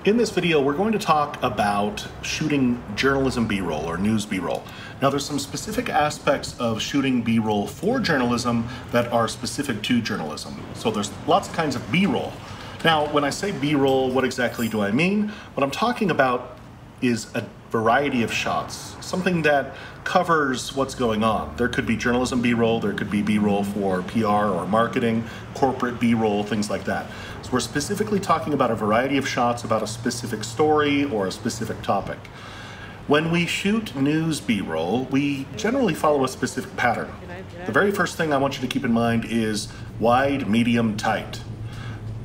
In this video, we're going to talk about shooting journalism B-roll or news B-roll. Now, there's some specific aspects of shooting B-roll for journalism that are specific to journalism. So there's lots of kinds of B-roll. Now, when I say B-roll, what exactly do I mean? What I'm talking about is a variety of shots, something that covers what's going on. There could be journalism B-roll, there could be B-roll for PR or marketing, corporate B-roll, things like that. So we're specifically talking about a variety of shots about a specific story or a specific topic. When we shoot news B-roll, we generally follow a specific pattern. The very first thing I want you to keep in mind is wide, medium, tight.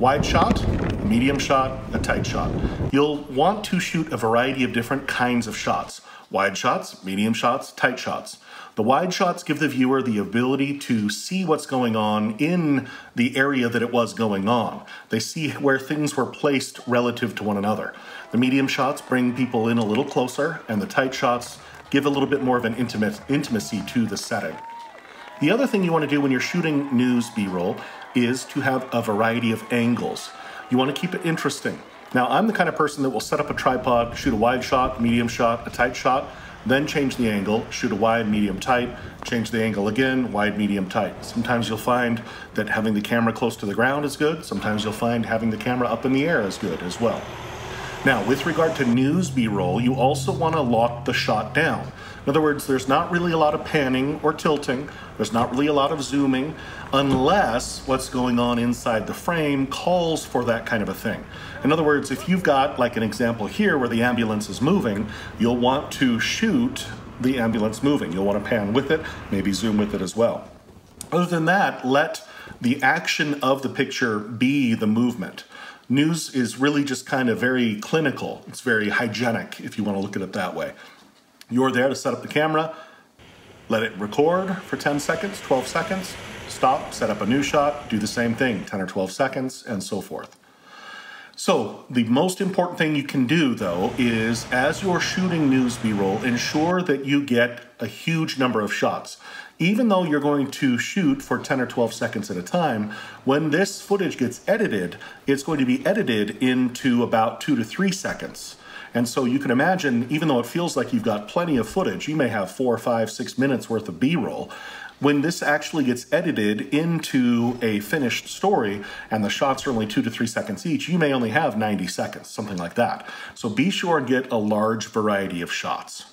Wide shot, a medium shot, a tight shot. You'll want to shoot a variety of different kinds of shots. Wide shots, medium shots, tight shots. The wide shots give the viewer the ability to see what's going on in the area that it was going on. They see where things were placed relative to one another. The medium shots bring people in a little closer, and the tight shots give a little bit more of an intimacy to the setting. The other thing you want to do when you're shooting news B-roll is to have a variety of angles. You want to keep it interesting. Now, I'm the kind of person that will set up a tripod, shoot a wide shot, medium shot, a tight shot, then change the angle, shoot a wide, medium, tight, change the angle again, wide, medium, tight. Sometimes you'll find that having the camera close to the ground is good. Sometimes you'll find having the camera up in the air is good as well. Now, with regard to news B-roll, you also want to lock the shot down. In other words, there's not really a lot of panning or tilting. There's not really a lot of zooming unless what's going on inside the frame calls for that kind of a thing. In other words, if you've got like an example here where the ambulance is moving, you'll want to shoot the ambulance moving. You'll want to pan with it, maybe zoom with it as well. Other than that, let the action of the picture be the movement. News is really just kind of very clinical. It's very hygienic, if you want to look at it that way. You're there to set up the camera, let it record for 10 seconds, 12 seconds, stop, set up a new shot, do the same thing, 10 or 12 seconds, and so forth. So the most important thing you can do, though, is as you're shooting news B-roll, ensure that you get a huge number of shots. Even though you're going to shoot for 10 or 12 seconds at a time, when this footage gets edited, it's going to be edited into about 2 to 3 seconds. And so you can imagine, even though it feels like you've got plenty of footage, you may have 4, 5, 6 minutes worth of B-roll. When this actually gets edited into a finished story and the shots are only 2 to 3 seconds each, you may only have 90 seconds, something like that. So be sure and get a large variety of shots.